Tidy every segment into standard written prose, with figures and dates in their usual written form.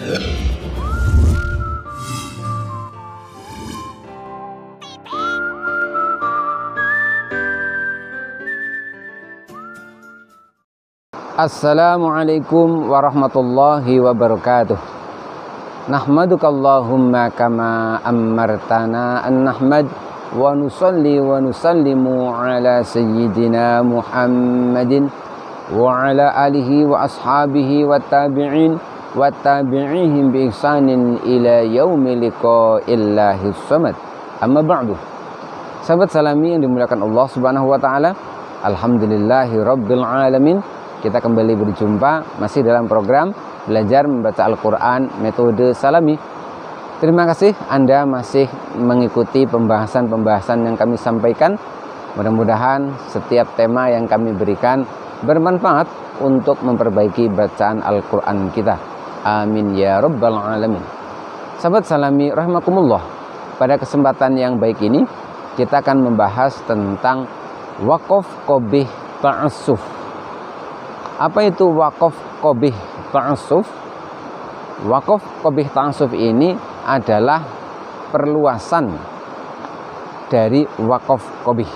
Assalamualaikum warahmatullahi wabarakatuh. Nahmadukallahumma kama ammartana an nahmad wa nusalli wa nusallimu ala sayyidina Muhammadin wa ala alihi wa ashabihi wa tabi'in wa tabi'ihim bi ihsanin ila yaumi liqa'illahis samad. Amma ba'du. Sahabat Salami yang dimuliakan Allah Subhanahu wa taala, alhamdulillahi rabbil alamin. Kita kembali berjumpa masih dalam program belajar membaca Al-Quran metode Salami. Terima kasih Anda masih mengikuti pembahasan-pembahasan yang kami sampaikan. Mudah-mudahan setiap tema yang kami berikan bermanfaat untuk memperbaiki bacaan Al-Quran kita. Amin ya rabbal alamin. Sahabat Salami rahimakumullah, pada kesempatan yang baik ini kita akan membahas tentang waqaf qabih ta'assuf. Apa itu waqaf qabih ta'assuf? Waqaf qabih ta'assuf ini adalah perluasan dari waqaf qabih.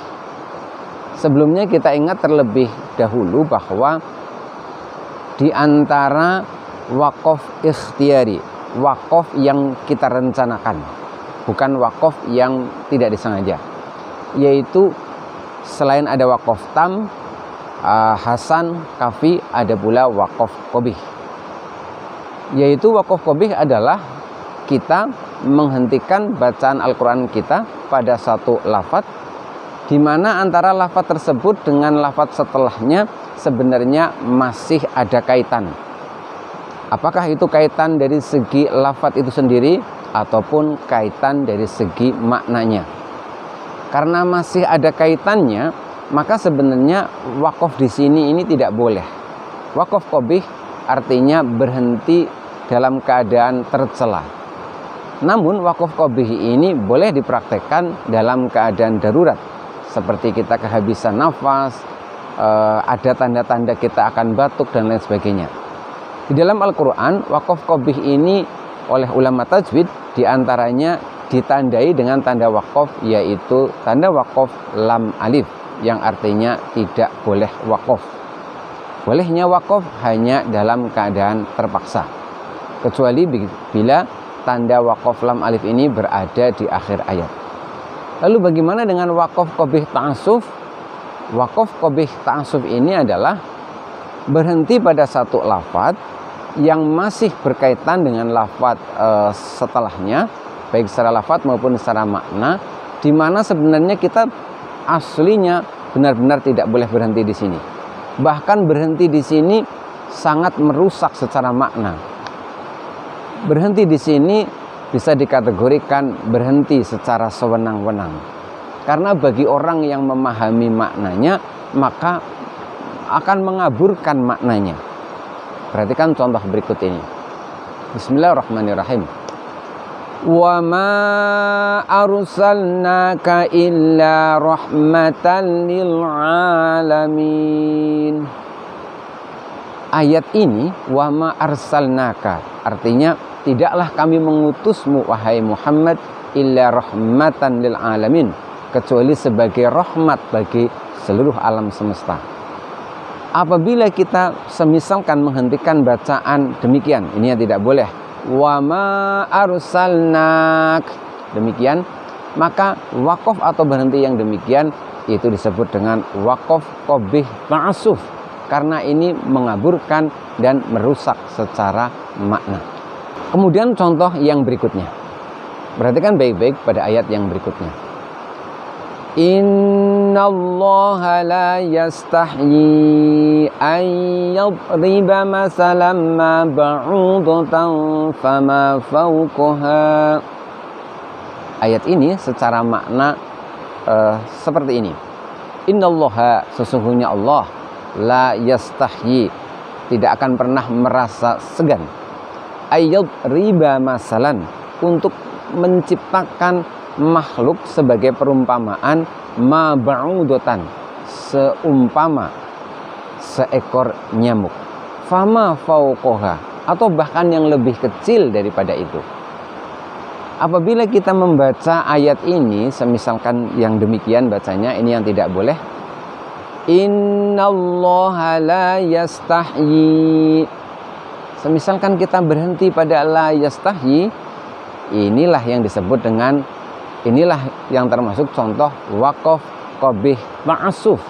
Sebelumnya kita ingat terlebih dahulu bahwa di antara waqaf ikhtiyari, waqaf yang kita rencanakan, bukan waqaf yang tidak disengaja, yaitu selain ada waqaf tam, hasan, kafi, ada pula waqaf qabih. Yaitu waqaf qabih adalah kita menghentikan bacaan Al-Quran kita pada satu lafaz, di mana antara lafaz tersebut dengan lafaz setelahnya sebenarnya masih ada kaitan. Apakah itu kaitan dari segi lafaz itu sendiri ataupun kaitan dari segi maknanya? Karena masih ada kaitannya, maka sebenarnya waqaf di sini ini tidak boleh. Waqaf qabih artinya berhenti dalam keadaan tercela. Namun waqaf qabih ini boleh dipraktekkan dalam keadaan darurat, seperti kita kehabisan nafas, ada tanda-tanda kita akan batuk dan lain sebagainya. Di dalam Al-Quran, waqaf qabih ini oleh ulama tajwid diantaranya ditandai dengan tanda waqaf, yaitu tanda waqaf lam alif, yang artinya tidak boleh waqaf. Bolehnya waqaf hanya dalam keadaan terpaksa, kecuali bila tanda waqaf lam alif ini berada di akhir ayat. Lalu bagaimana dengan waqaf qabih ta'assuf? Waqaf qabih ta'assuf ini adalah berhenti pada satu lafaz yang masih berkaitan dengan lafaz setelahnya, baik secara lafaz maupun secara makna, di mana sebenarnya kita aslinya benar-benar tidak boleh berhenti di sini. Bahkan berhenti di sini sangat merusak secara makna. Berhenti di sini bisa dikategorikan berhenti secara sewenang-wenang. Karena bagi orang yang memahami maknanya, maka akan mengaburkan maknanya. Perhatikan contoh berikut ini. Bismillahirrahmanirrahim. Wa ma arsalnaka illa rahmatan lil alamin. Ayat ini wa ma arsalnaka artinya tidaklah kami mengutusmu wahai Muhammad illa rahmatan lil alamin, kecuali sebagai rahmat bagi seluruh alam semesta. Apabila kita semisalkan menghentikan bacaan demikian, ini yang tidak boleh. Wa ma arsalnak, demikian, maka waqaf atau berhenti yang demikian itu disebut dengan waqaf qabih ta'assuf, karena ini mengaburkan dan merusak secara makna. Kemudian contoh yang berikutnya, perhatikan baik-baik pada ayat yang berikutnya. Innallaha la yastahyi an yadriba masalan ma ba'udatan fama fawqaha. Ayat ini secara makna seperti ini. Innallaha, sesungguhnya Allah, la yastahyi, tidak akan pernah merasa segan, ayat riba masalan, untuk menciptakan makhluk sebagai perumpamaan, ma ba'udatan, seumpama seekor nyamuk, fama fauqoha, atau bahkan yang lebih kecil daripada itu. Apabila kita membaca ayat ini, semisalkan yang demikian bacanya, ini yang tidak boleh. Innallaha la yastahyi. Semisalkan kita berhenti pada la yastahyi, inilah yang disebut dengan, inilah yang termasuk contoh waqaf qabih ta'assuf.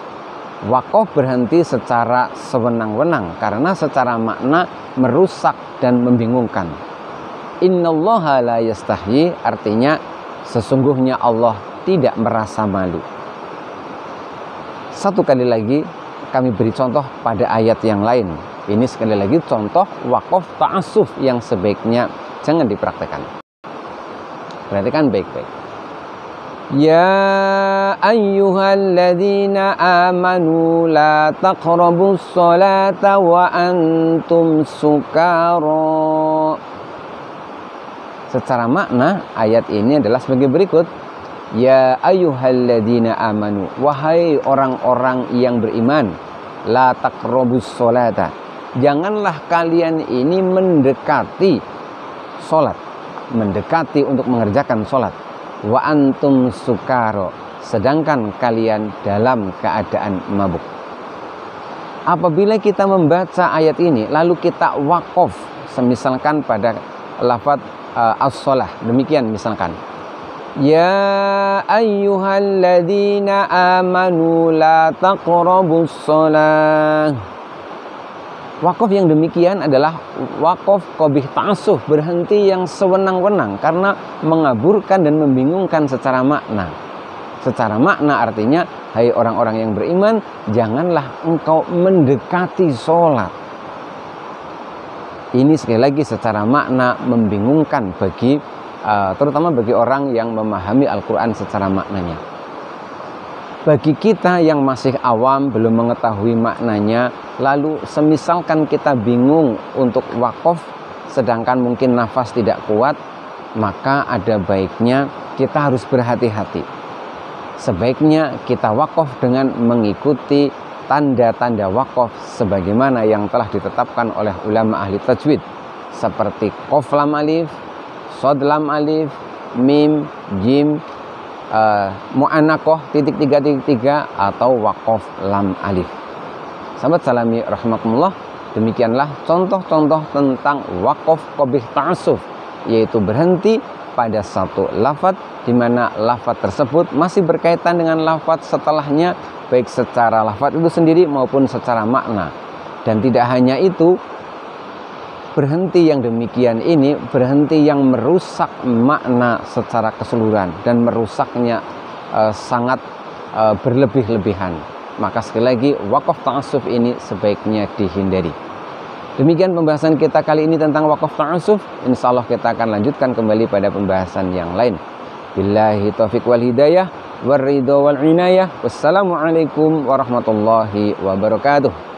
Waqaf berhenti secara sewenang-wenang karena secara makna merusak dan membingungkan. Innallaha la yastahyi artinya sesungguhnya Allah tidak merasa malu. Satu kali lagi kami beri contoh pada ayat yang lain. Ini sekali lagi contoh waqaf ta'assuf yang sebaiknya jangan dipraktekkan. Perhatikan baik-baik. Ya ayyuhalladzina amanu la taqrabus sholata wa antum sukara. Secara makna ayat ini adalah sebagai berikut. Ya ayyuhalladzina amanu, wahai orang-orang yang beriman, la taqrabus sholata, janganlah kalian ini mendekati sholat, mendekati untuk mengerjakan sholat. Wa antum sukaro, sedangkan kalian dalam keadaan mabuk. Apabila kita membaca ayat ini lalu kita waqaf, semisalkan pada lafaz as-shalah, demikian misalkan, ya ayyuhalladzina amanu la taqrabus shalah. Waqaf yang demikian adalah waqaf qabih ta'assuf, berhenti yang sewenang-wenang karena mengaburkan dan membingungkan secara makna. Secara makna artinya, hai orang-orang yang beriman, janganlah engkau mendekati sholat. Ini sekali lagi secara makna membingungkan bagi terutama bagi orang yang memahami Al-Quran secara maknanya. Bagi kita yang masih awam, belum mengetahui maknanya, lalu semisalkan kita bingung untuk waqaf, sedangkan mungkin nafas tidak kuat, maka ada baiknya kita harus berhati-hati. Sebaiknya kita waqaf dengan mengikuti tanda-tanda waqaf sebagaimana yang telah ditetapkan oleh ulama ahli tajwid, seperti qaf lam alif, shad lam alif, mim, jim, mu'annakoh titik 3 atau waqaf lam alif. Sahabat salami rahimakumullah, demikianlah contoh-contoh tentang waqaf qabih ta'assuf, yaitu berhenti pada satu lafaz di mana lafaz tersebut masih berkaitan dengan lafaz setelahnya, baik secara lafaz itu sendiri maupun secara makna. Dan tidak hanya itu, berhenti yang demikian ini berhenti yang merusak makna secara keseluruhan dan merusaknya sangat berlebih-lebihan. Maka sekali lagi waqaf ta'assuf ini sebaiknya dihindari. Demikian pembahasan kita kali ini tentang waqaf ta'assuf. Insyaallah kita akan lanjutkan kembali pada pembahasan yang lain. Billahi taufiq wal hidayah, war ridha wal inayah. Wassalamualaikum warahmatullahi wabarakatuh.